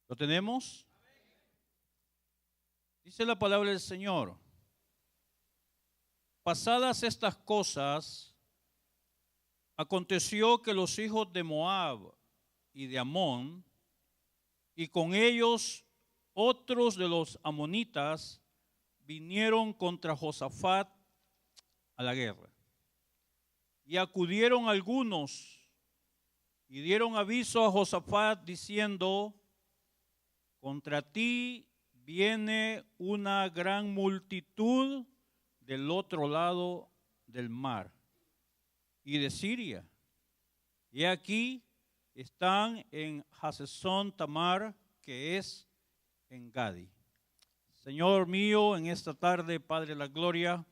¿Lo tenemos? Dice la palabra del Señor. Pasadas estas cosas, aconteció que los hijos de Moab y de Amón, y con ellos otros de los amonitas, vinieron contra Josafat a la guerra. Y acudieron algunos y dieron aviso a Josafat diciendo: contra ti viene una gran multitud del otro lado del mar y de Siria. Y aquí están en Hazezón Tamar, que es en Gadi. Señor mío, en esta tarde, Padre de la gloria,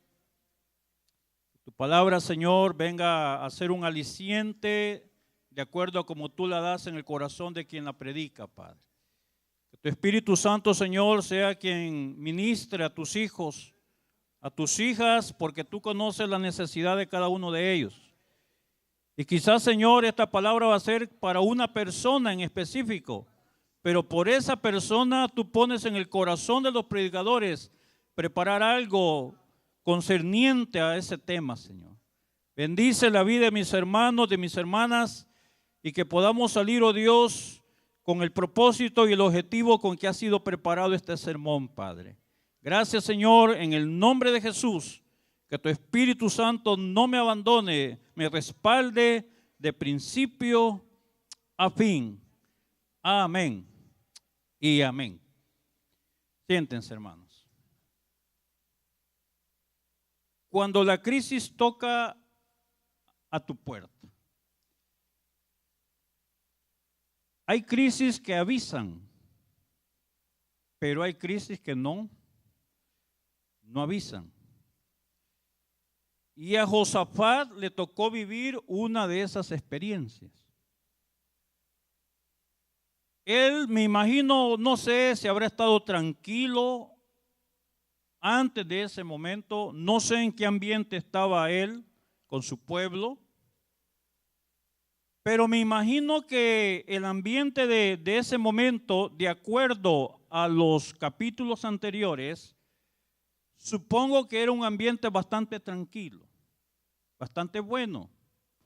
tu palabra, Señor, venga a ser un aliciente de acuerdo a como tú la das en el corazón de quien la predica, Padre. Que tu Espíritu Santo, Señor, sea quien ministre a tus hijos, a tus hijas, porque tú conoces la necesidad de cada uno de ellos. Y quizás, Señor, esta palabra va a ser para una persona en específico, pero por esa persona tú pones en el corazón de los predicadores preparar algo concerniente a ese tema, Señor. Bendice la vida de mis hermanos, de mis hermanas, y que podamos salir, oh Dios, con el propósito y el objetivo con que ha sido preparado este sermón, Padre. Gracias, Señor, en el nombre de Jesús, que tu Espíritu Santo no me abandone, me respalde de principio a fin. Amén y amén. Siéntense, hermanos. Cuando la crisis toca a tu puerta, hay crisis que avisan, pero hay crisis que no avisan. Y a Josafat le tocó vivir una de esas experiencias. Él, me imagino, no sé si habrá estado tranquilo antes de ese momento, no sé en qué ambiente estaba él con su pueblo, pero me imagino que el ambiente de ese momento, de acuerdo a los capítulos anteriores, supongo que era un ambiente bastante tranquilo, bastante bueno,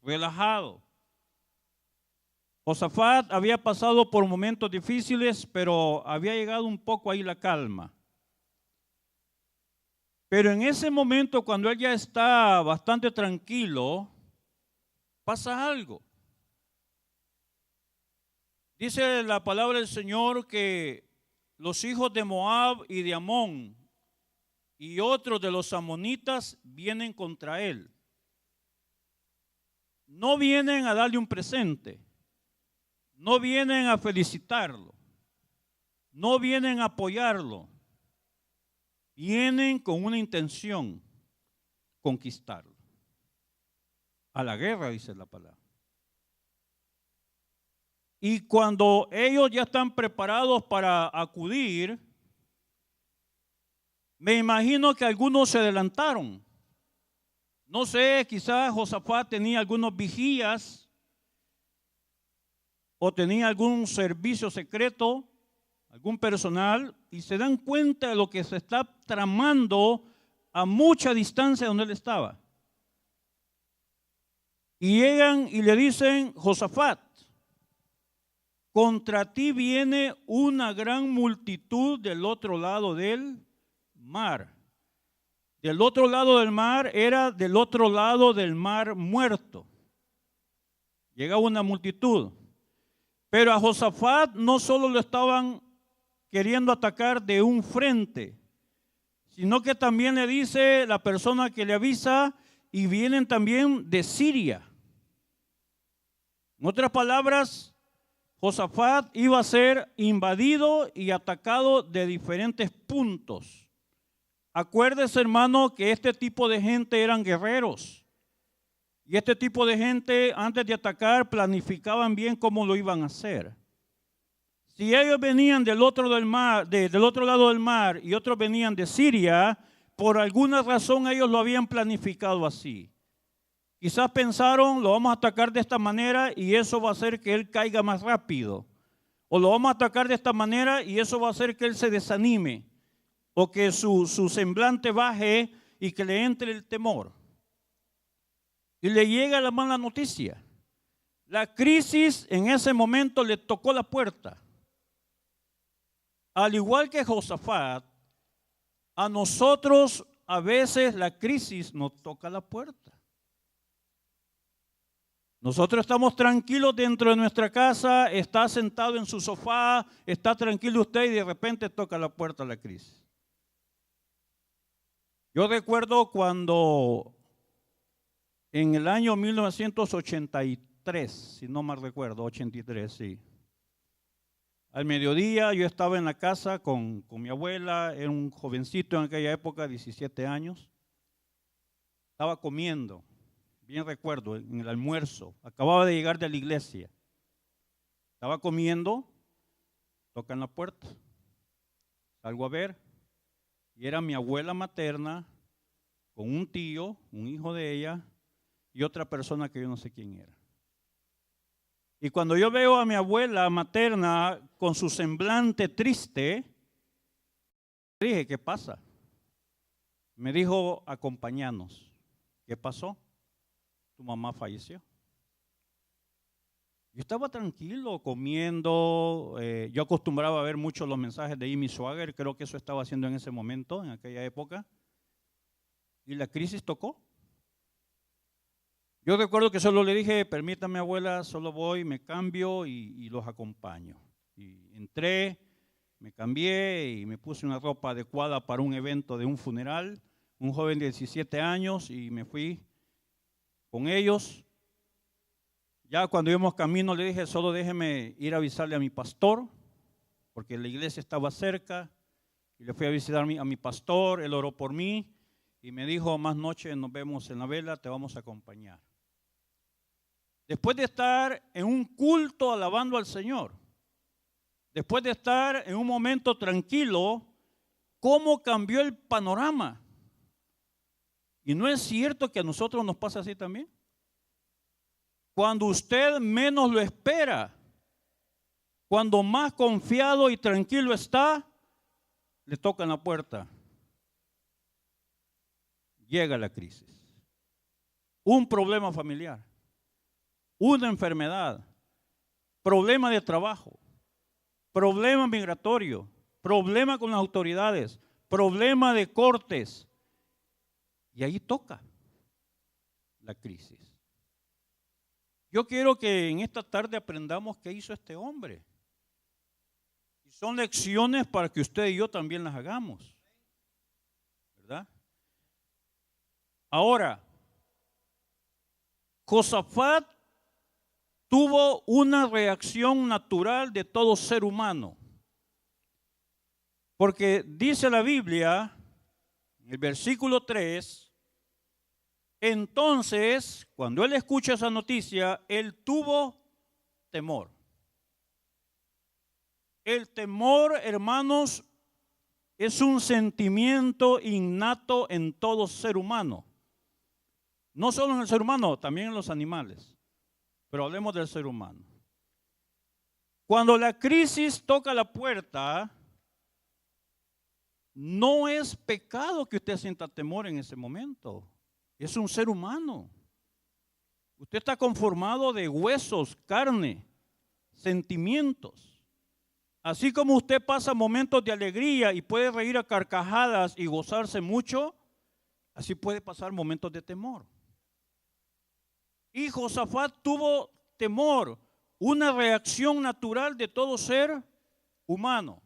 relajado. Josafat había pasado por momentos difíciles, pero había llegado un poco ahí la calma. Pero en ese momento, cuando él ya está bastante tranquilo, pasa algo. Dice la palabra del Señor que los hijos de Moab y de Amón y otros de los amonitas vienen contra él. No vienen a darle un presente, no vienen a felicitarlo, no vienen a apoyarlo, vienen con una intención: conquistarlo. A la guerra, dice la palabra. Y cuando ellos ya están preparados para acudir, me imagino que algunos se adelantaron. No sé, quizás Josafat tenía algunos vigías o tenía algún servicio secreto, algún personal, y se dan cuenta de lo que se está tramando a mucha distancia de donde él estaba. Y llegan y le dicen: Josafat, contra ti viene una gran multitud del otro lado del mar. Del otro lado del mar era del otro lado del mar Muerto. Llegaba una multitud. Pero a Josafat no solo lo estaban queriendo atacar de un frente, sino que también le dice la persona que le avisa: y vienen también de Siria. En otras palabras, Josafat iba a ser invadido y atacado de diferentes puntos. Acuérdese, hermano, que este tipo de gente eran guerreros. Y este tipo de gente, antes de atacar, planificaban bien cómo lo iban a hacer. Si ellos venían del otro lado del mar y otros venían de Siria, por alguna razón ellos lo habían planificado así. Quizás pensaron: lo vamos a atacar de esta manera y eso va a hacer que él caiga más rápido. o lo vamos a atacar de esta manera y eso va a hacer que él se desanime o que su semblante baje y que le entre el temor. Y le llega la mala noticia. La crisis en ese momento le tocó la puerta. Al igual que Josafat, a nosotros a veces la crisis nos toca la puerta. Nosotros estamos tranquilos dentro de nuestra casa, está sentado en su sofá, está tranquilo usted y de repente toca la puerta la crisis. Yo recuerdo cuando en el año 1983, si no mal recuerdo, 83, sí. Al mediodía yo estaba en la casa con mi abuela, era un jovencito en aquella época, 17 años. Estaba comiendo, bien recuerdo, en el almuerzo. Acababa de llegar de la iglesia. Estaba comiendo, tocan la puerta. Salgo a ver y era mi abuela materna con un tío, un hijo de ella y otra persona que yo no sé quién era. Y cuando yo veo a mi abuela materna con su semblante triste, dije, ¿qué pasa? Me dijo, acompáñanos. ¿Qué pasó? Tu mamá falleció. Yo estaba tranquilo comiendo, yo acostumbraba a ver mucho los mensajes de Jimmy Swaggart, creo que eso estaba haciendo en ese momento, en aquella época, y la crisis tocó. Yo recuerdo que solo le dije, permítame abuela, solo voy, me cambio y los acompaño. Y entré, me cambié y me puse una ropa adecuada para un evento de un funeral, un joven de 17 años y me fui con ellos. Ya cuando íbamos camino le dije, solo déjeme ir a avisarle a mi pastor, porque la iglesia estaba cerca, y le fui a visitar a mi pastor, él oró por mí, y me dijo, más noche nos vemos en la vela, te vamos a acompañar. Después de estar en un culto alabando al Señor, después de estar en un momento tranquilo, ¿cómo cambió el panorama? ¿Y no es cierto que a nosotros nos pasa así también? Cuando usted menos lo espera, cuando más confiado y tranquilo está, le tocan la puerta. Llega la crisis. Un problema familiar, una enfermedad, problema de trabajo, problema migratorio, problema con las autoridades, problema de cortes. Y ahí toca la crisis. Yo quiero que en esta tarde aprendamos qué hizo este hombre. Y son lecciones para que usted y yo también las hagamos. ¿Verdad? Ahora, Josafat tuvo una reacción natural de todo ser humano. Porque dice la Biblia, en el versículo 3, entonces, cuando él escucha esa noticia, él tuvo temor. El temor, hermanos, es un sentimiento innato en todo ser humano. No solo en el ser humano, también en los animales. Pero hablemos del ser humano. Cuando la crisis toca la puerta, no es pecado que usted sienta temor en ese momento. Es un ser humano. Usted está conformado de huesos, carne, sentimientos. Así como usted pasa momentos de alegría y puede reír a carcajadas y gozarse mucho, así puede pasar momentos de temor. Y Josafat tuvo temor, una reacción natural de todo ser humano.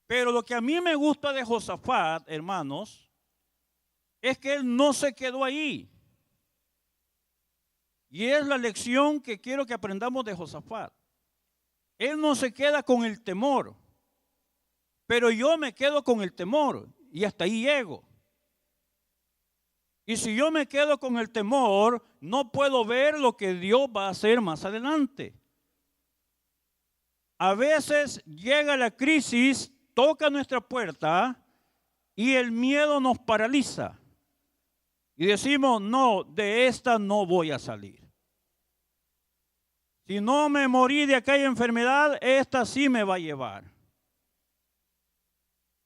Pero lo que a mí me gusta de Josafat, hermanos, es que él no se quedó ahí. Y es la lección que quiero que aprendamos de Josafat. Él no se queda con el temor, pero yo me quedo con el temor y hasta ahí llego. Y si yo me quedo con el temor, no puedo ver lo que Dios va a hacer más adelante. A veces llega la crisis, toca nuestra puerta y el miedo nos paraliza. Y decimos, no, de esta no voy a salir. Si no me morí de aquella enfermedad, esta sí me va a llevar.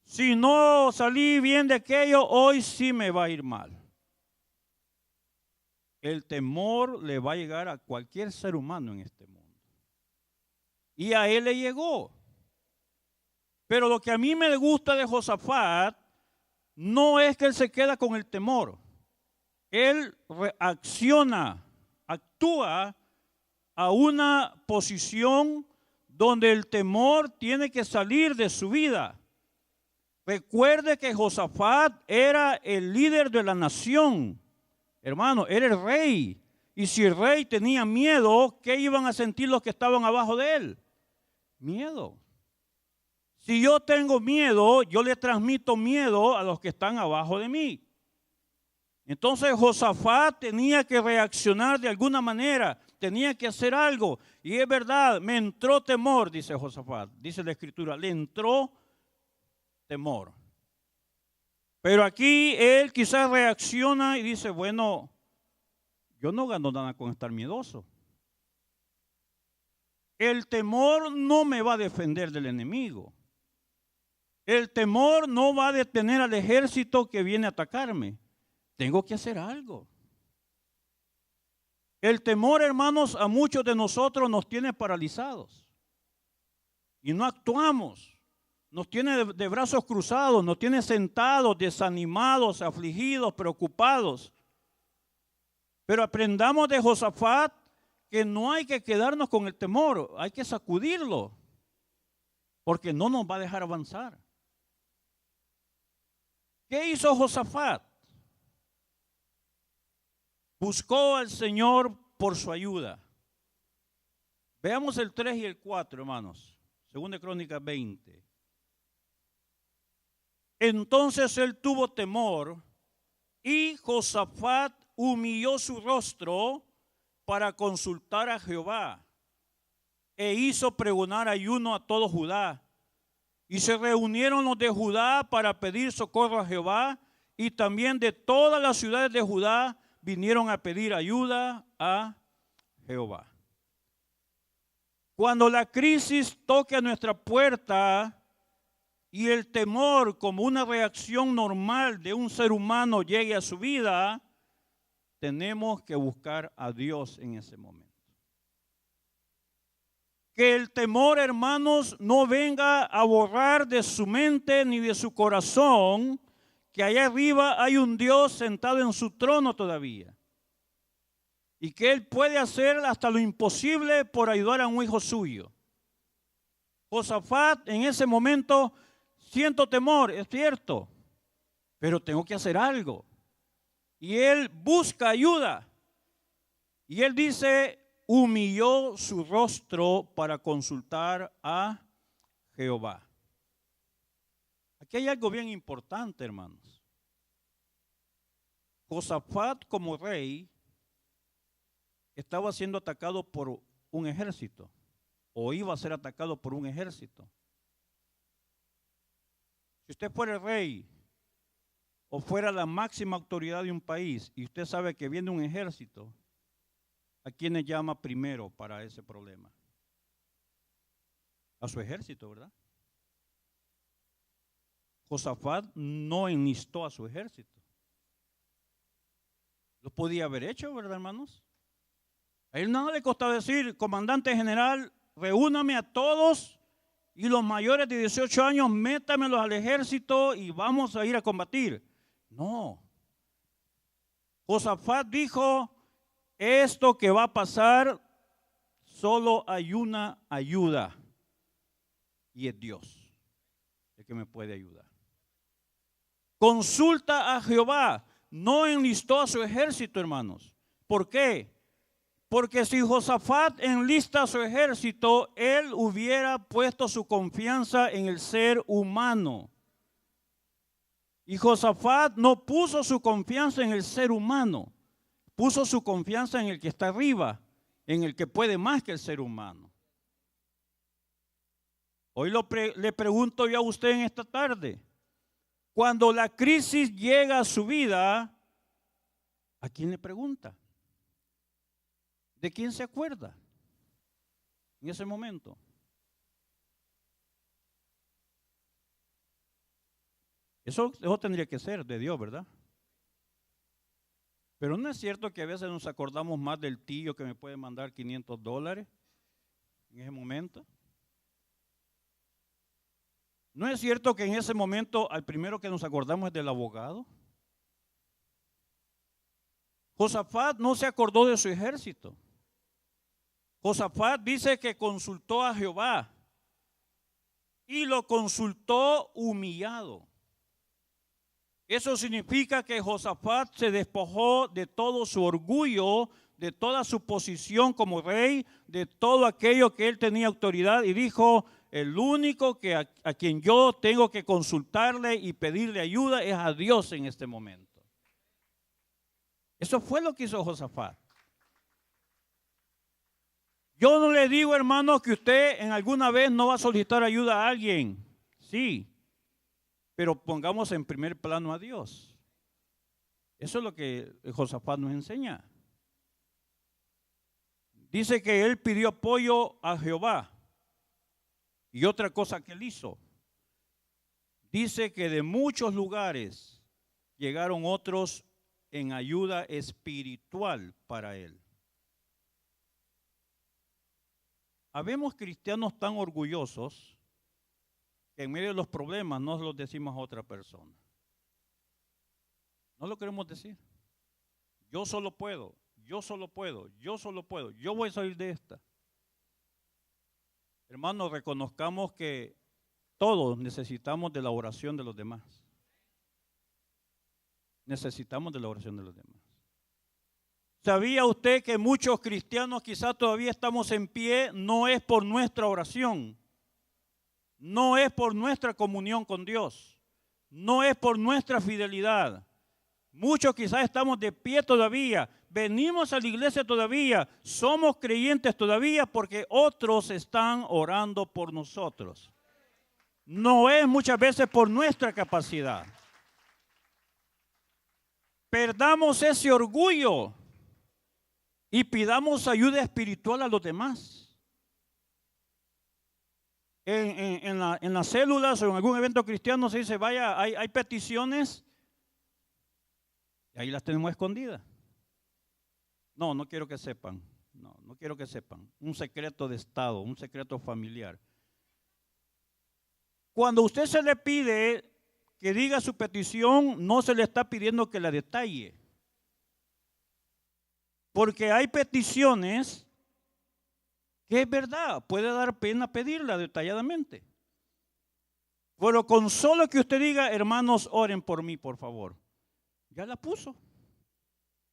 Si no salí bien de aquello, hoy sí me va a ir mal. El temor le va a llegar a cualquier ser humano en este mundo. Y a él le llegó. Pero lo que a mí me gusta de Josafat no es que él se queda con el temor. Él reacciona, actúa a una posición donde el temor tiene que salir de su vida. Recuerde que Josafat era el líder de la nación. Hermano, era el rey. Y si el rey tenía miedo, ¿qué iban a sentir los que estaban abajo de él? Miedo. Si yo tengo miedo, yo le transmito miedo a los que están abajo de mí. Entonces Josafat tenía que reaccionar de alguna manera, tenía que hacer algo. Y es verdad, me entró temor, dice Josafat, dice la Escritura, le entró temor. Pero aquí él quizás reacciona y dice, bueno, yo no gano nada con estar miedoso. El temor no me va a defender del enemigo. El temor no va a detener al ejército que viene a atacarme. Tengo que hacer algo. El temor, hermanos, a muchos de nosotros nos tiene paralizados. Y no actuamos. Nos tiene de brazos cruzados, nos tiene sentados, desanimados, afligidos, preocupados. Pero aprendamos de Josafat que no hay que quedarnos con el temor, hay que sacudirlo, porque no nos va a dejar avanzar. ¿Qué hizo Josafat? Buscó al Señor por su ayuda. Veamos el 3 y el 4, hermanos. Segunda de Crónicas 20. Entonces él tuvo temor y Josafat humilló su rostro para consultar a Jehová e hizo pregonar ayuno a todo Judá. Y se reunieron los de Judá para pedir socorro a Jehová, y también de todas las ciudades de Judá vinieron a pedir ayuda a Jehová. Cuando la crisis toque a nuestra puerta y el temor como una reacción normal de un ser humano llegue a su vida, tenemos que buscar a Dios en ese momento. Que el temor, hermanos, no venga a borrar de su mente ni de su corazón que allá arriba hay un Dios sentado en su trono todavía. Y que Él puede hacer hasta lo imposible por ayudar a un hijo suyo. Josafat en ese momento, siento temor, es cierto, pero tengo que hacer algo. Y él busca ayuda. Y él dice, humilló su rostro para consultar a Jehová. Aquí hay algo bien importante, hermanos. Josafat como rey estaba siendo atacado por un ejército, o iba a ser atacado por un ejército. Si usted fuera el rey o fuera la máxima autoridad de un país y usted sabe que viene un ejército, ¿a quiénes llama primero para ese problema? A su ejército, ¿verdad? Josafat no enlistó a su ejército. Lo podía haber hecho, ¿verdad, hermanos? A él nada le costaba decir, comandante general, reúname a todos y los mayores de 18 años, métamelos al ejército y vamos a ir a combatir. No. Josafat dijo, esto que va a pasar, solo hay una ayuda y es Dios el que me puede ayudar. Consulta a Jehová, no enlistó a su ejército, hermanos. ¿Por qué? Porque si Josafat enlista a su ejército, él hubiera puesto su confianza en el ser humano. Y Josafat no puso su confianza en el ser humano, puso su confianza en el que está arriba, en el que puede más que el ser humano. Hoy le pregunto yo a usted en esta tarde, cuando la crisis llega a su vida, ¿a quién le pregunta? ¿De quién se acuerda? en ese momento. Eso tendría que ser de Dios, ¿verdad? Pero no es cierto que a veces nos acordamos más del tío que me puede mandar $500 en ese momento. ¿No es cierto que en ese momento al primero que nos acordamos es del abogado? Josafat no se acordó de su ejército. Josafat dice que consultó a Jehová y lo consultó humillado. Eso significa que Josafat se despojó de todo su orgullo, de toda su posición como rey, de todo aquello que él tenía autoridad y dijo, el único que a quien yo tengo que consultarle y pedirle ayuda es a Dios en este momento. Eso fue lo que hizo Josafat. Yo no le digo, hermano, que usted en alguna vez no va a solicitar ayuda a alguien. Sí, pero pongamos en primer plano a Dios. Eso es lo que Josafat nos enseña. Dice que él pidió apoyo a Jehová. Y otra cosa que él hizo, dice que de muchos lugares llegaron otros en ayuda espiritual para él. Habemos cristianos tan orgullosos que en medio de los problemas no los decimos a otra persona. No lo queremos decir. Yo solo puedo, yo solo puedo, yo solo puedo, yo voy a salir de esta. Hermanos, reconozcamos que todos necesitamos de la oración de los demás. Necesitamos de la oración de los demás. ¿Sabía usted que muchos cristianos quizás todavía estamos en pie? No es por nuestra oración, no es por nuestra comunión con Dios, no es por nuestra fidelidad. Muchos quizás estamos de pie todavía, venimos a la iglesia todavía, somos creyentes todavía porque otros están orando por nosotros. No es muchas veces por nuestra capacidad. Perdamos ese orgullo y pidamos ayuda espiritual a los demás. En las células o en algún evento cristiano se dice, vaya, hay peticiones. Y ahí las tenemos escondidas. No quiero que sepan. No quiero que sepan. Un secreto de Estado, un secreto familiar. Cuando usted se le pide que diga su petición, no se le está pidiendo que la detalle. Porque hay peticiones que es verdad, puede dar pena pedirla detalladamente. Pero con solo que usted diga, hermanos, oren por mí, por favor. Ya la puso,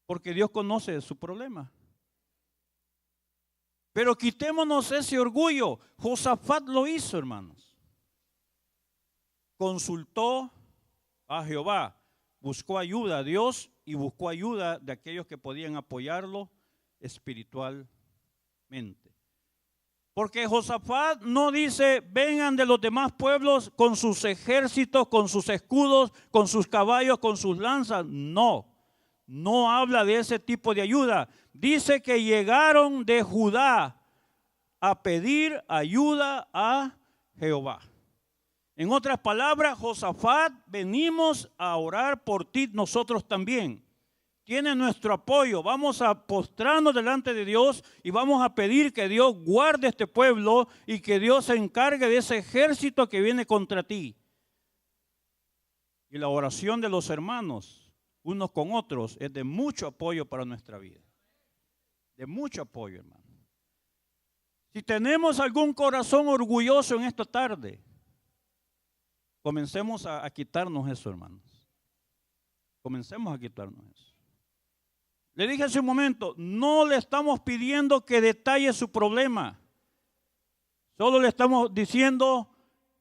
porque Dios conoce su problema. Pero quitémonos ese orgullo. Josafat lo hizo, hermanos. Consultó a Jehová, buscó ayuda a Dios y buscó ayuda de aquellos que podían apoyarlo espiritualmente. Porque Josafat no dice, vengan de los demás pueblos con sus ejércitos, con sus escudos, con sus caballos, con sus lanzas. No habla de ese tipo de ayuda. Dice que llegaron de Judá a pedir ayuda a Jehová. En otras palabras, Josafat, venimos a orar por ti nosotros también. Tiene nuestro apoyo. Vamos a postrarnos delante de Dios y vamos a pedir que Dios guarde este pueblo y que Dios se encargue de ese ejército que viene contra ti. Y la oración de los hermanos, unos con otros, es de mucho apoyo para nuestra vida. De mucho apoyo, hermano. Si tenemos algún corazón orgulloso en esta tarde, comencemos a quitarnos eso, hermanos. Comencemos a quitarnos eso. Le dije hace un momento, no le estamos pidiendo que detalle su problema. Solo le estamos diciendo,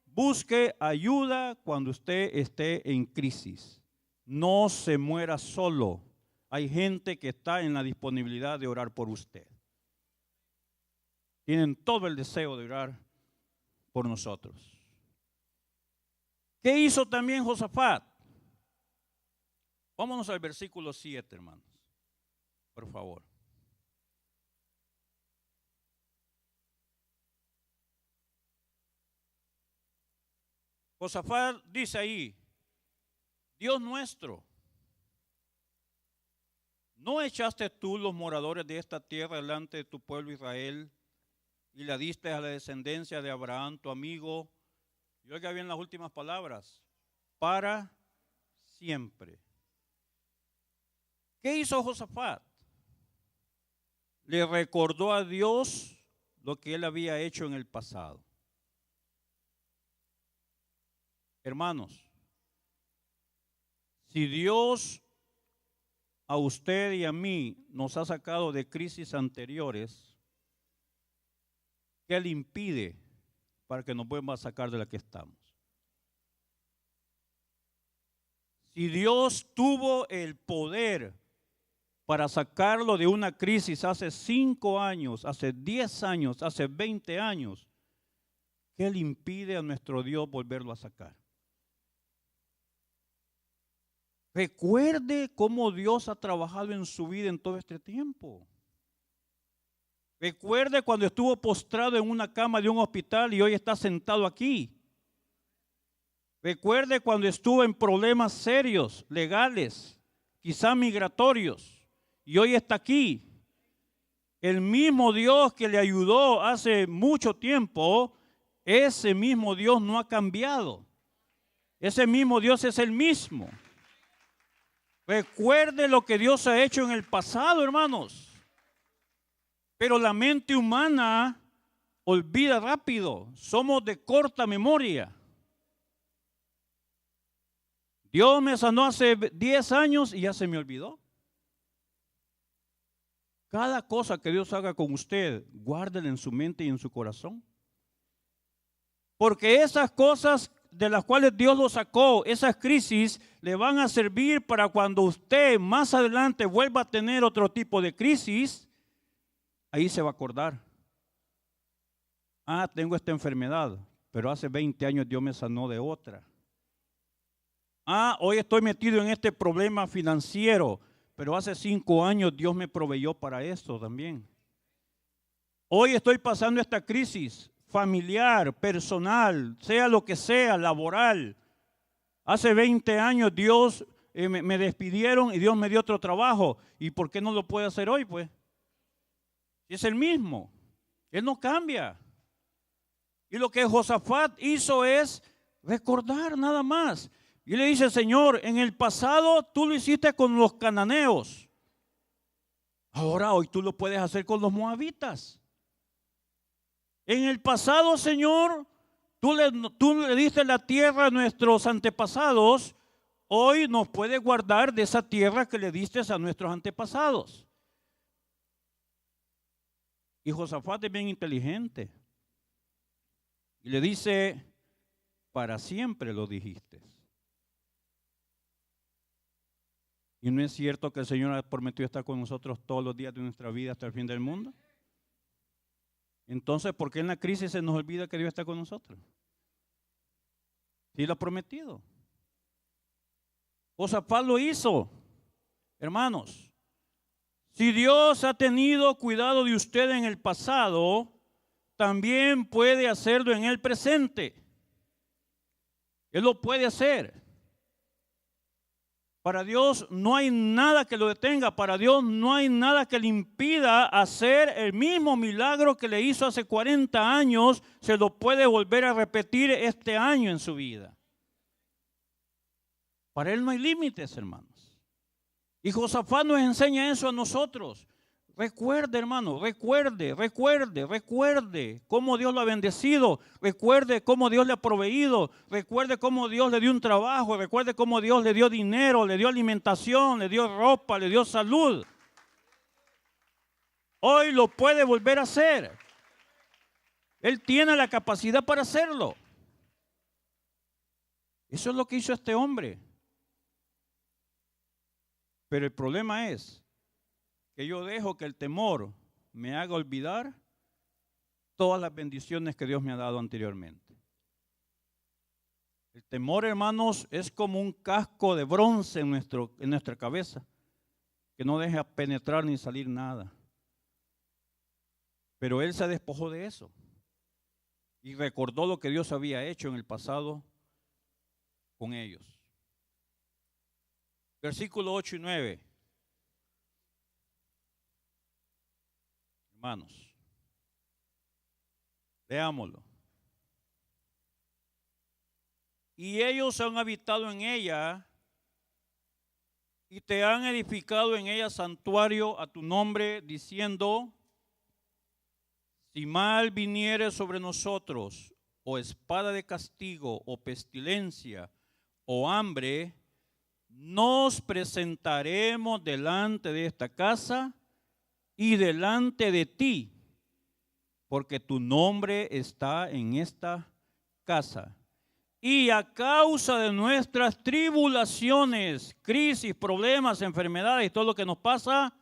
busque ayuda cuando usted esté en crisis. No se muera solo. Hay gente que está en la disponibilidad de orar por usted. Tienen todo el deseo de orar por nosotros. ¿Qué hizo también Josafat? Vámonos al versículo 7, hermanos. Por favor. Josafat dice ahí, Dios nuestro, ¿no echaste tú los moradores de esta tierra delante de tu pueblo Israel y la diste a la descendencia de Abraham, tu amigo? Y oiga bien las últimas palabras, para siempre. ¿Qué hizo Josafat? Le recordó a Dios lo que él había hecho en el pasado. Hermanos, si Dios a usted y a mí nos ha sacado de crisis anteriores, ¿qué le impide para que nos vuelva a sacar de la que estamos? Si Dios tuvo el poder para sacarlo de una crisis hace 5 años, hace 10 años, hace 20 años, ¿qué le impide a nuestro Dios volverlo a sacar? Recuerde cómo Dios ha trabajado en su vida en todo este tiempo. Recuerde cuando estuvo postrado en una cama de un hospital y hoy está sentado aquí. Recuerde cuando estuvo en problemas serios, legales, quizá migratorios, y hoy está aquí. El mismo Dios que le ayudó hace mucho tiempo, ese mismo Dios no ha cambiado. Ese mismo Dios es el mismo. Recuerde lo que Dios ha hecho en el pasado, hermanos. Pero la mente humana olvida rápido. Somos de corta memoria. Dios me sanó hace 10 años y ya se me olvidó. Cada cosa que Dios haga con usted, guárdela en su mente y en su corazón. Porque esas cosas de las cuales Dios lo sacó, esas crisis, le van a servir para cuando usted más adelante vuelva a tener otro tipo de crisis, ahí se va a acordar. Ah, tengo esta enfermedad, pero hace 20 años Dios me sanó de otra. Ah, hoy estoy metido en este problema financiero, pero hace 5 años Dios me proveyó para esto también. Hoy estoy pasando esta crisis familiar, personal, sea lo que sea, laboral. Hace 20 años Dios me despidieron y Dios me dio otro trabajo. ¿Y por qué no lo puede hacer hoy, pues? Es el mismo. Él no cambia. Y lo que Josafat hizo es recordar nada más. Y le dice, Señor, en el pasado tú lo hiciste con los cananeos. Ahora hoy tú lo puedes hacer con los moabitas. En el pasado, Señor, tú le diste la tierra a nuestros antepasados. Hoy nos puedes guardar de esa tierra que le diste a nuestros antepasados. Y Josafat es bien inteligente. Y le dice, para siempre lo dijiste. ¿Y no es cierto que el Señor ha prometido estar con nosotros todos los días de nuestra vida hasta el fin del mundo? Entonces, ¿por qué en la crisis se nos olvida que Dios está con nosotros? Sí lo ha prometido. Josafat lo hizo. Hermanos, si Dios ha tenido cuidado de usted en el pasado, también puede hacerlo en el presente. Él lo puede hacer. Para Dios no hay nada que lo detenga. Para Dios no hay nada que le impida hacer el mismo milagro que le hizo hace 40 años. Se lo puede volver a repetir este año en su vida. Para Él no hay límites, hermanos. Y Josafat nos enseña eso a nosotros. Recuerde, hermano, recuerde cómo Dios lo ha bendecido, recuerde cómo Dios le ha proveído, recuerde cómo Dios le dio un trabajo, recuerde cómo Dios le dio dinero, le dio alimentación, le dio ropa, le dio salud. Hoy lo puede volver a hacer. Él tiene la capacidad para hacerlo. Eso es lo que hizo este hombre. Pero el problema es que yo dejo que el temor me haga olvidar todas las bendiciones que Dios me ha dado anteriormente. El temor, hermanos, es como un casco de bronce en nuestra cabeza, que no deja penetrar ni salir nada. Pero él se despojó de eso y recordó lo que Dios había hecho en el pasado con ellos. Versículo 8 y 9. Hermanos, veámoslo. Y ellos han habitado en ella y te han edificado en ella santuario a tu nombre, diciendo: si mal viniere sobre nosotros, o espada de castigo, o pestilencia, o hambre, nos presentaremos delante de esta casa y delante de ti, porque tu nombre está en esta casa. Y a causa de nuestras tribulaciones, crisis, problemas, enfermedades y todo lo que nos pasa,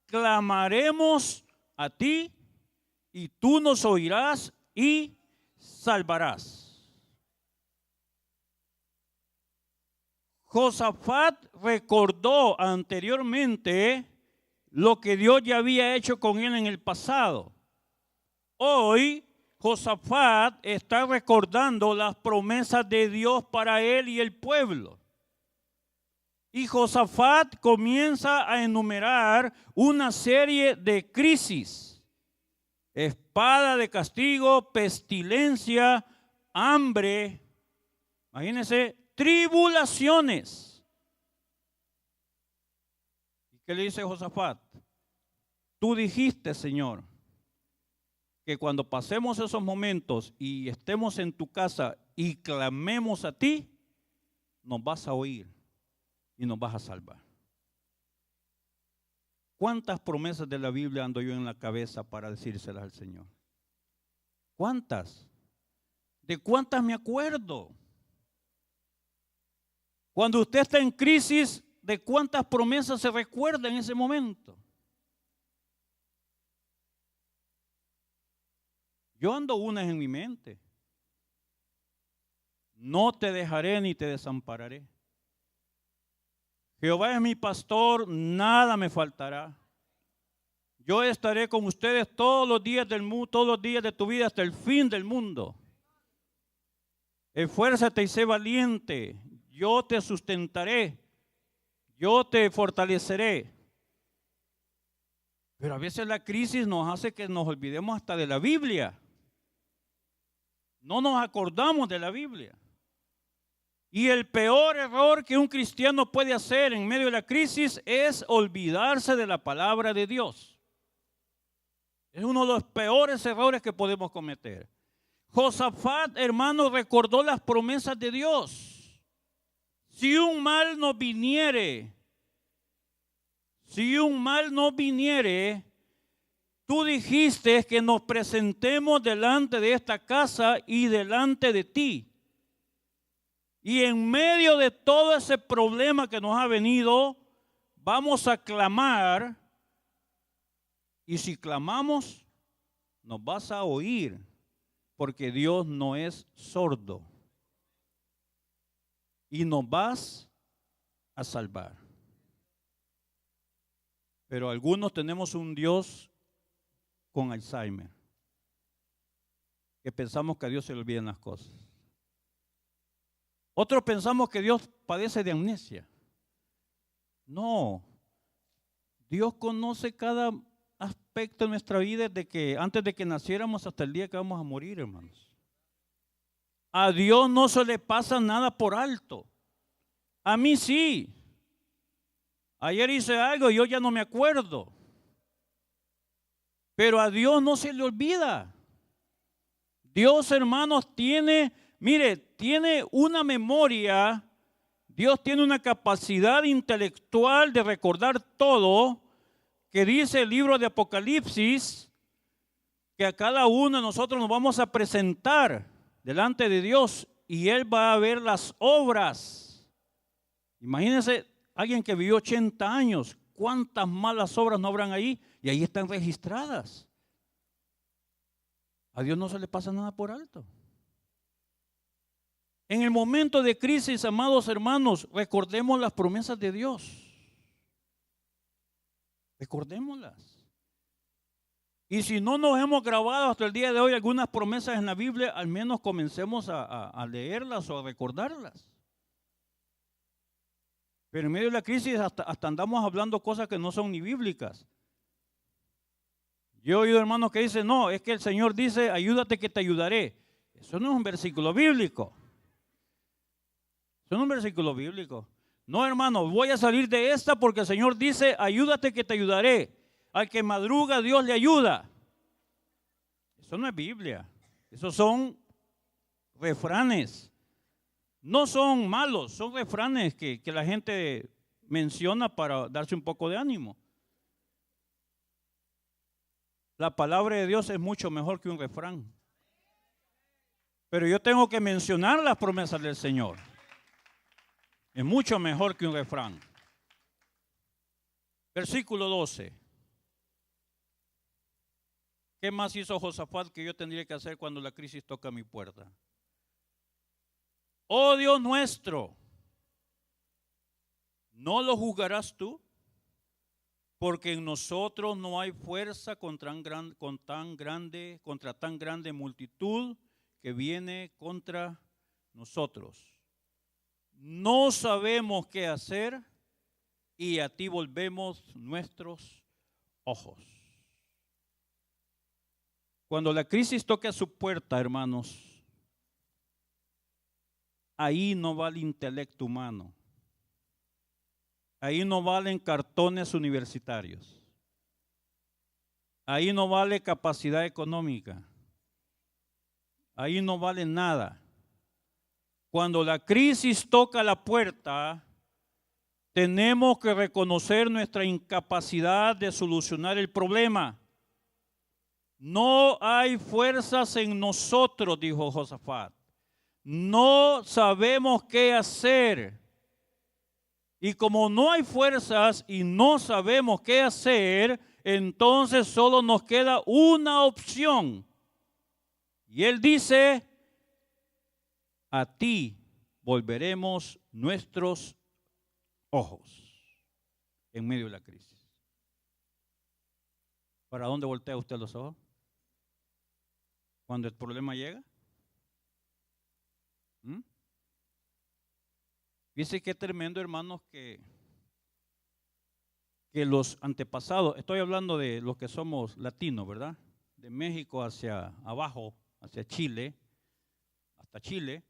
clamaremos a ti y tú nos oirás y salvarás. Josafat recordó anteriormente lo que Dios ya había hecho con él en el pasado. Hoy Josafat está recordando las promesas de Dios para él y el pueblo. Y Josafat comienza a enumerar una serie de crisis: espada de castigo, pestilencia, hambre, imagínense, tribulaciones. ¿Y qué le dice Josafat? Tú dijiste, Señor, que cuando pasemos esos momentos y estemos en tu casa y clamemos a ti, nos vas a oír y nos vas a salvar. ¿Cuántas promesas de la Biblia ando yo en la cabeza para decírselas al Señor? ¿Cuántas? ¿De cuántas me acuerdo? Cuando usted está en crisis, ¿de cuántas promesas se recuerda en ese momento? Yo ando unas en mi mente. No te dejaré ni te desampararé. Jehová es mi pastor, nada me faltará. Yo estaré con ustedes todos los días del mundo, todos los días de tu vida hasta el fin del mundo. Esfuérzate y sé valiente. Yo te sustentaré. Yo te fortaleceré. Pero a veces la crisis nos hace que nos olvidemos hasta de la Biblia. No nos acordamos de la Biblia. Y el peor error que un cristiano puede hacer en medio de la crisis es olvidarse de la palabra de Dios. Es uno de los peores errores que podemos cometer. Josafat, hermano, recordó las promesas de Dios. Si un mal nos viniere, tú dijiste que nos presentemos delante de esta casa y delante de ti. Y en medio de todo ese problema que nos ha venido, vamos a clamar. Y si clamamos, nos vas a oír, porque Dios no es sordo. Y nos vas a salvar. Pero algunos tenemos un Dios con Alzheimer, que pensamos que a Dios se le olvidan las cosas. Otros pensamos que Dios padece de amnesia. No, Dios conoce cada aspecto de nuestra vida desde que antes de que naciéramos hasta el día que vamos a morir, hermanos. A Dios no se le pasa nada por alto. A mí sí. Ayer hice algo y yo ya no me acuerdo. Pero a Dios no se le olvida. Dios, hermanos, tiene una memoria. Dios tiene una capacidad intelectual de recordar todo, que dice el libro de Apocalipsis, que a cada uno de nosotros nos vamos a presentar delante de Dios y Él va a ver las obras. Imagínense alguien que vivió 80 años, cuántas malas obras no habrán ahí, y ahí están registradas. A Dios no se le pasa nada por alto. En el momento de crisis, amados hermanos, recordemos las promesas de Dios. Recordémoslas. Y si no nos hemos grabado hasta el día de hoy algunas promesas en la Biblia, al menos comencemos a leerlas o a recordarlas. Pero en medio de la crisis hasta andamos hablando cosas que no son ni bíblicas. Yo he oído hermanos que dicen, no, es que el Señor dice, ayúdate que te ayudaré. Eso no es un versículo bíblico. Eso no es un versículo bíblico. No, hermano, voy a salir de esta porque el Señor dice, ayúdate que te ayudaré. Al que madruga, Dios le ayuda. Eso no es Biblia. Esos son refranes. No son malos, son refranes que la gente menciona para darse un poco de ánimo. La palabra de Dios es mucho mejor que un refrán. Pero yo tengo que mencionar las promesas del Señor. Es mucho mejor que un refrán. Versículo 12. ¿Qué más hizo Josafat que yo tendría que hacer cuando la crisis toca mi puerta? Oh Dios nuestro, ¿no lo juzgarás tú? Porque en nosotros no hay fuerza contra tan grande multitud que viene contra nosotros. No sabemos qué hacer y a ti volvemos nuestros ojos. Cuando la crisis toque a su puerta, hermanos, ahí no vale intelecto humano. Ahí no valen cartones universitarios. Ahí no vale capacidad económica. Ahí no vale nada. Cuando la crisis toca la puerta, tenemos que reconocer nuestra incapacidad de solucionar el problema. No hay fuerzas en nosotros, dijo Josafat. No sabemos qué hacer. Y como no hay fuerzas y no sabemos qué hacer, entonces solo nos queda una opción. Y él dice, a ti volveremos nuestros ojos en medio de la crisis. ¿Para dónde voltea usted los ojos? Cuando el problema llega. Dice que es tremendo, hermanos, que los antepasados, estoy hablando de los que somos latinos, ¿verdad? De México hacia abajo, hacia Chile, hasta Chile.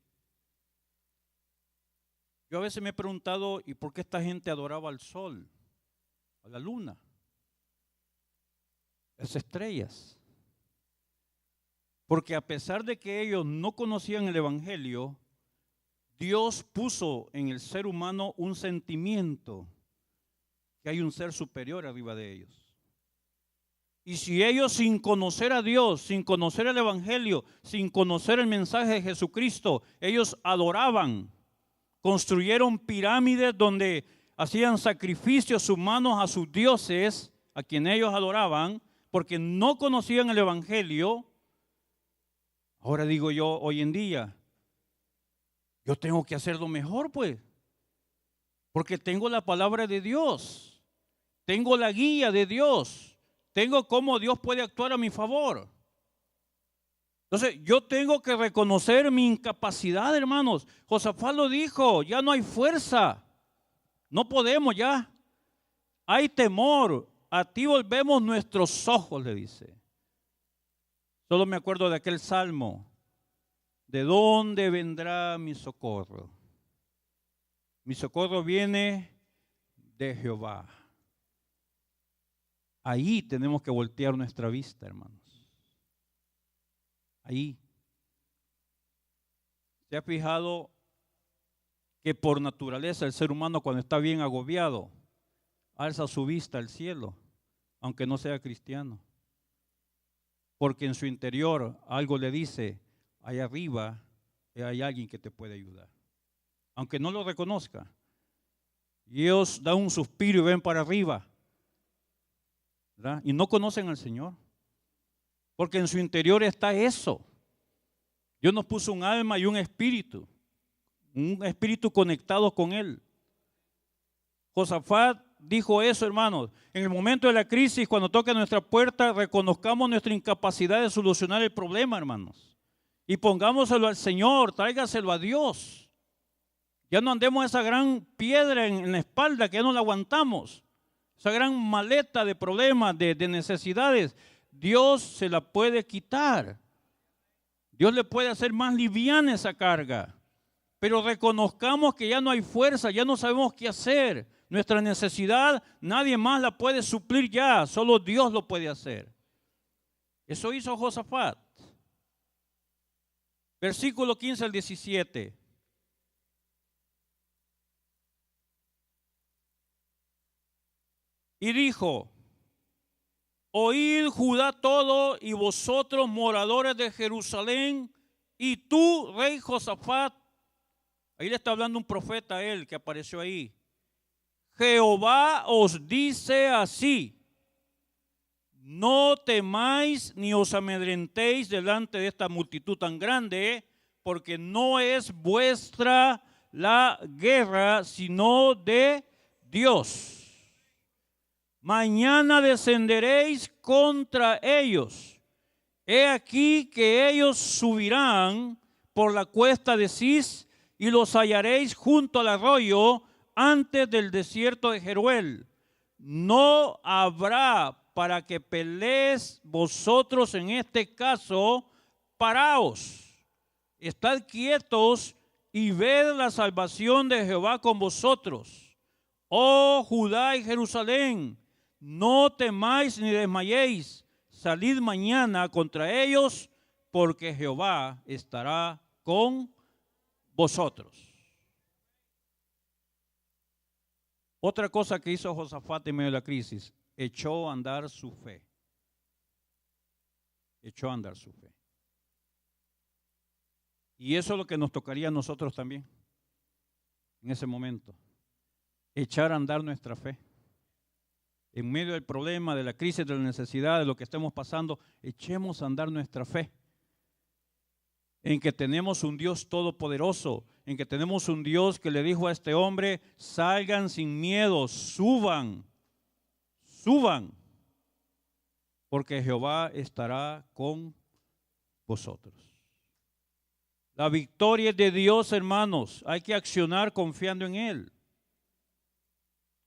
Yo a veces me he preguntado, ¿y por qué esta gente adoraba al sol, a la luna, a las estrellas? Porque a pesar de que ellos no conocían el Evangelio, Dios puso en el ser humano un sentimiento que hay un ser superior arriba de ellos. Y si ellos, sin conocer a Dios, sin conocer el Evangelio, sin conocer el mensaje de Jesucristo, ellos adoraban, construyeron pirámides donde hacían sacrificios humanos a sus dioses, a quien ellos adoraban, porque no conocían el Evangelio. Ahora digo yo, hoy en día, yo tengo que hacerlo mejor, pues, porque tengo la palabra de Dios, tengo la guía de Dios, tengo cómo Dios puede actuar a mi favor. Entonces, yo tengo que reconocer mi incapacidad, hermanos. Josafat lo dijo, ya no hay fuerza, no podemos ya, hay temor, a ti volvemos nuestros ojos, le dice. Solo me acuerdo de aquel salmo. ¿De dónde vendrá mi socorro? Mi socorro viene de Jehová. Ahí tenemos que voltear nuestra vista, hermanos. Ahí. ¿Se ha fijado que por naturaleza el ser humano, cuando está bien agobiado, alza su vista al cielo, aunque no sea cristiano? Porque en su interior algo le dice, allá arriba hay alguien que te puede ayudar. Aunque no lo reconozca. Y ellos dan un suspiro y ven para arriba, ¿verdad? Y no conocen al Señor. Porque en su interior está eso. Dios nos puso un alma y un espíritu conectado con Él. Josafat dijo eso, hermanos. En el momento de la crisis, cuando toque nuestra puerta, reconozcamos nuestra incapacidad de solucionar el problema, hermanos. Y pongámoselo al Señor, tráigaselo a Dios. Ya no andemos esa gran piedra en la espalda que ya no la aguantamos. Esa gran maleta de problemas, de necesidades. Dios se la puede quitar. Dios le puede hacer más liviana esa carga. Pero reconozcamos que ya no hay fuerza, ya no sabemos qué hacer. Nuestra necesidad nadie más la puede suplir ya, solo Dios lo puede hacer. Eso hizo Josafat. Versículo 15 al 17. Y dijo: oíd Judá todo y vosotros moradores de Jerusalén, y tú, rey Josafat. Ahí le está hablando un profeta a él que apareció ahí. Jehová os dice así: no temáis ni os amedrentéis delante de esta multitud tan grande, porque no es vuestra la guerra, sino de Dios. Mañana descenderéis contra ellos. He aquí que ellos subirán por la cuesta de Cis y los hallaréis junto al arroyo antes del desierto de Jeruel. No habrá para que pelees vosotros en este caso. Paraos, estad quietos y ved la salvación de Jehová con vosotros. Oh Judá y Jerusalén, no temáis ni desmayéis, salid mañana contra ellos, porque Jehová estará con vosotros. Otra cosa que hizo Josafat en medio de la crisis, echó a andar su fe. Echó a andar su fe. Y eso es lo que nos tocaría a nosotros también, en ese momento. Echar a andar nuestra fe. En medio del problema, de la crisis, de la necesidad, de lo que estemos pasando, echemos a andar nuestra fe. En que tenemos un Dios todopoderoso, en que tenemos un Dios que le dijo a este hombre: salgan sin miedo, suban, porque Jehová estará con vosotros. La victoria es de Dios, hermanos. Hay que accionar confiando en Él.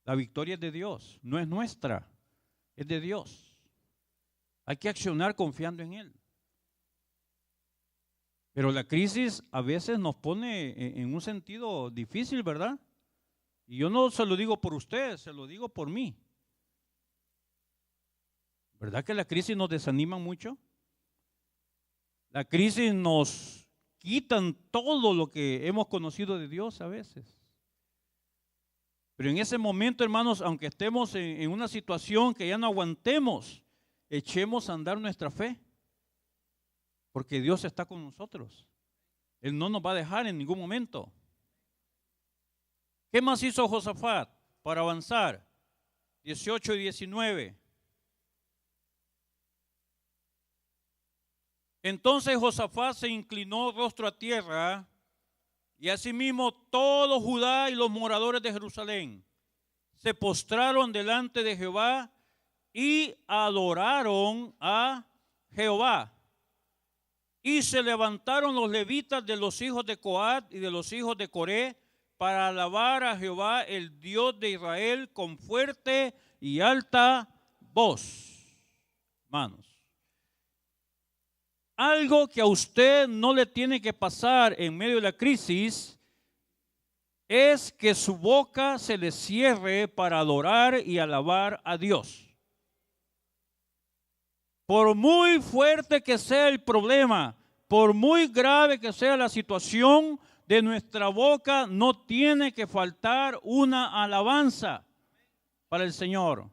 La victoria es de Dios, no es nuestra, es de Dios. Hay que accionar confiando en Él. Pero la crisis a veces nos pone en un sentido difícil, ¿verdad? Y yo no se lo digo por usted, se lo digo por mí. ¿Verdad que la crisis nos desanima mucho? La crisis nos quitan todo lo que hemos conocido de Dios a veces. Pero en ese momento, hermanos, aunque estemos en una situación que ya no aguantemos, echemos a andar nuestra fe. Porque Dios está con nosotros. Él no nos va a dejar en ningún momento. ¿Qué más hizo Josafat para avanzar? 18 y 19. Entonces Josafat se inclinó rostro a tierra, y asimismo todo Judá y los moradores de Jerusalén se postraron delante de Jehová y adoraron a Jehová. Y se levantaron los levitas de los hijos de Coat y de los hijos de Coré para alabar a Jehová, el Dios de Israel, con fuerte y alta voz. Hermanos, algo que a usted no le tiene que pasar en medio de la crisis es que su boca se le cierre para adorar y alabar a Dios. Por muy fuerte que sea el problema, por muy grave que sea la situación, de nuestra boca no tiene que faltar una alabanza para el Señor.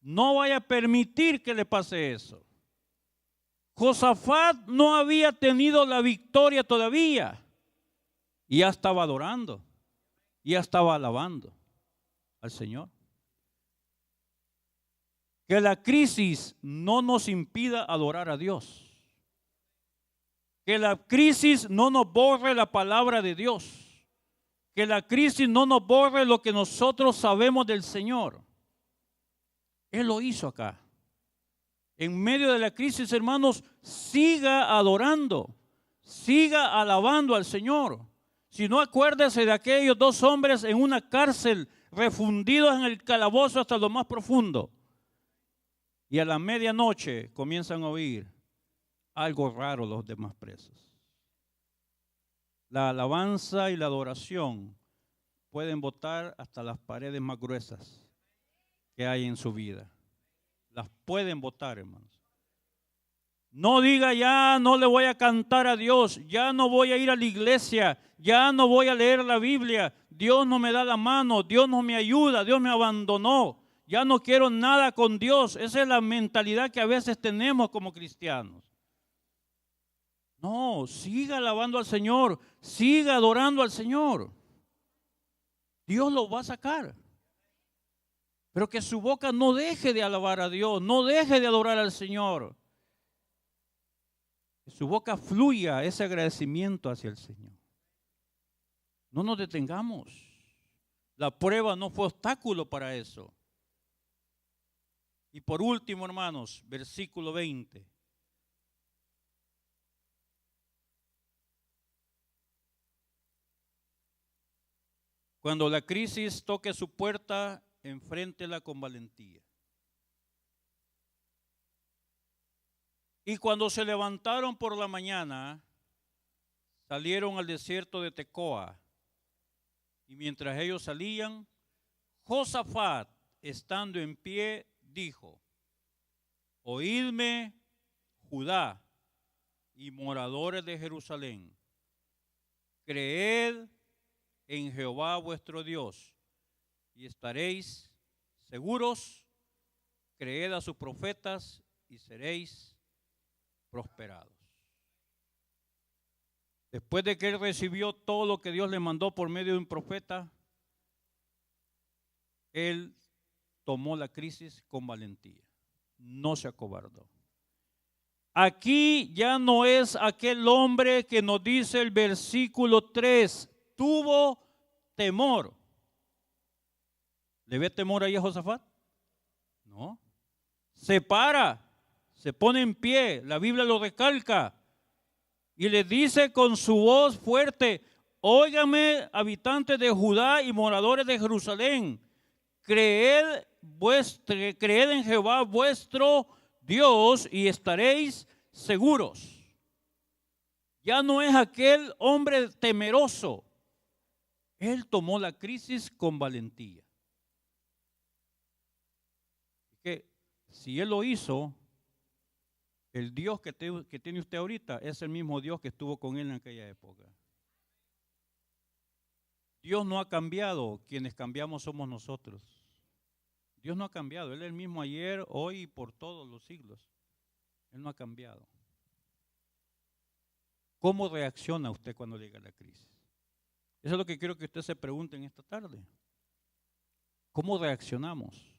No vaya a permitir que le pase eso. Josafat no había tenido la victoria todavía y ya estaba adorando, ya estaba alabando al Señor. Que la crisis no nos impida adorar a Dios. Que la crisis no nos borre la palabra de Dios. Que la crisis no nos borre lo que nosotros sabemos del Señor. Él lo hizo acá. En medio de la crisis, hermanos, siga adorando, siga alabando al Señor. sino acuérdese de aquellos 2 hombres en una cárcel, refundidos en el calabozo hasta lo más profundo. Y a la medianoche comienzan a oír algo raro los demás presos. La alabanza y la adoración pueden botar hasta las paredes más gruesas que hay en su vida. Las pueden botar, hermanos. No diga, ya no le voy a cantar a Dios, ya no voy a ir a la iglesia, ya no voy a leer la Biblia, Dios no me da la mano, Dios no me ayuda, Dios me abandonó, ya no quiero nada con Dios. Esa es la mentalidad que a veces tenemos como cristianos. No, siga alabando al Señor, siga adorando al Señor. Dios lo va a sacar. Pero que su boca no deje de alabar a Dios, no deje de adorar al Señor. Que su boca fluya ese agradecimiento hacia el Señor. No nos detengamos. La prueba no fue obstáculo para eso. Y por último, hermanos, versículo 20. Cuando la crisis toque su puerta, enfréntela con valentía. Y cuando se levantaron por la mañana, salieron al desierto de Tecoa. Y mientras ellos salían, Josafat, estando en pie, dijo: oídme, Judá y moradores de Jerusalén, creed en Jehová vuestro Dios y estaréis seguros, creed a sus profetas y seréis prosperados. Después de que él recibió todo lo que Dios le mandó por medio de un profeta, él tomó la crisis con valentía, no se acobardó. Aquí ya no es aquel hombre que nos dice el versículo 3, tuvo temor. ¿Le ve temor ahí a Josafat? No. Se para, se pone en pie, la Biblia lo recalca y le dice con su voz fuerte: óigame, habitantes de Judá y moradores de Jerusalén, creed en Jehová vuestro Dios y estaréis seguros. Ya no es aquel hombre temeroso. Él tomó la crisis con valentía. Que si él lo hizo, el Dios que tiene usted ahorita es el mismo Dios que estuvo con él en aquella época. Dios no ha cambiado, quienes cambiamos somos nosotros. Dios no ha cambiado, Él es el mismo ayer, hoy y por todos los siglos. Él no ha cambiado. ¿Cómo reacciona usted cuando llega la crisis? Eso es lo que quiero que usted se pregunte en esta tarde. ¿Cómo reaccionamos?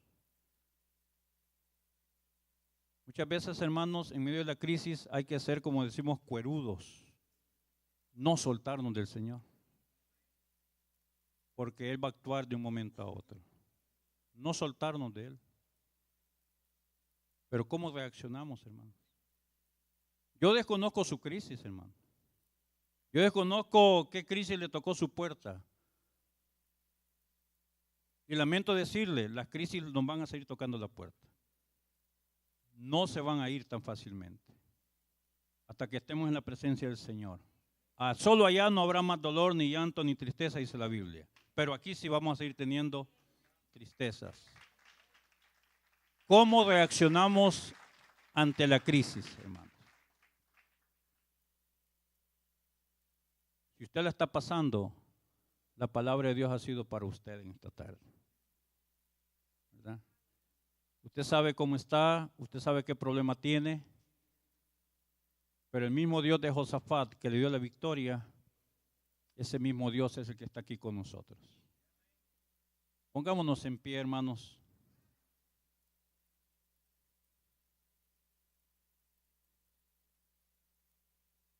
Muchas veces, hermanos, en medio de la crisis hay que ser, como decimos, cuerudos. No soltarnos del Señor. Porque Él va a actuar de un momento a otro. No soltarnos de Él. Pero ¿cómo reaccionamos, hermanos? Yo desconozco su crisis, hermano. Yo desconozco qué crisis le tocó su puerta. Y lamento decirle, las crisis nos van a seguir tocando la puerta. No se van a ir tan fácilmente. Hasta que estemos en la presencia del Señor. Solo allá no habrá más dolor, ni llanto, ni tristeza, dice la Biblia. Pero aquí sí vamos a seguir teniendo tristezas. ¿Cómo reaccionamos ante la crisis, hermanos? Si usted la está pasando, la palabra de Dios ha sido para usted en esta tarde. ¿Verdad? Usted sabe cómo está, usted sabe qué problema tiene, pero el mismo Dios de Josafat que le dio la victoria, ese mismo Dios es el que está aquí con nosotros. Pongámonos en pie, hermanos.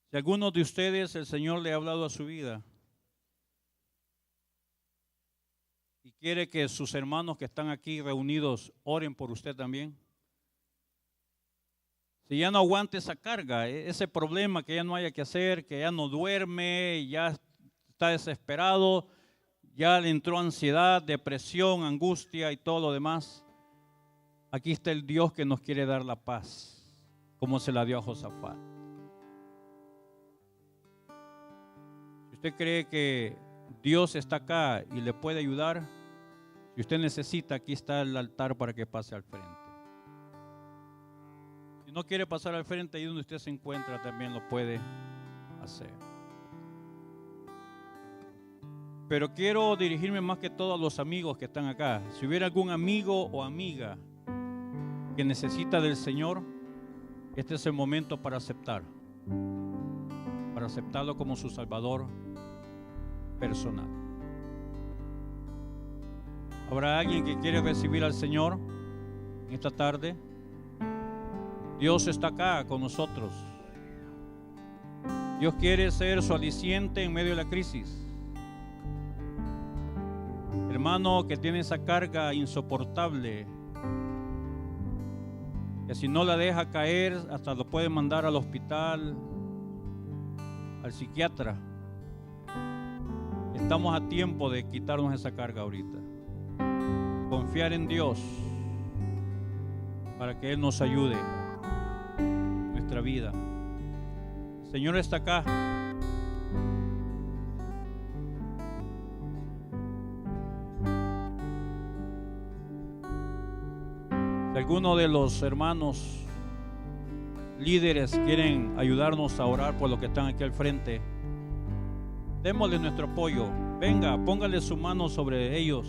Si alguno de ustedes el Señor le ha hablado a su vida y quiere que sus hermanos que están aquí reunidos oren por usted también. Si ya no aguante esa carga, ese problema que ya no haya que hacer, que ya no duerme, ya está desesperado, ya le entró ansiedad, depresión, angustia y todo lo demás. Aquí está el Dios que nos quiere dar la paz, como se la dio a Josafat. Si usted cree que Dios está acá y le puede ayudar, si usted necesita, aquí está el altar para que pase al frente. Si no quiere pasar al frente, ahí donde usted se encuentra también lo puede hacer. Pero quiero dirigirme más que todo a los amigos que están acá. Si hubiera algún amigo o amiga que necesita del Señor, este es el momento para aceptarlo como su Salvador personal. ¿Habrá alguien que quiere recibir al Señor esta tarde? Dios está acá con nosotros. Dios quiere ser su aliciente en medio de la crisis. Hermano que tiene esa carga insoportable, que si no la deja caer, hasta lo puede mandar al hospital, al psiquiatra. Estamos a tiempo de quitarnos esa carga ahorita. Confiar en Dios para que Él nos ayude en nuestra vida. El Señor está acá. Si alguno de los hermanos líderes quieren ayudarnos a orar por los que están aquí al frente, démosles nuestro apoyo. Venga, póngale su mano sobre ellos.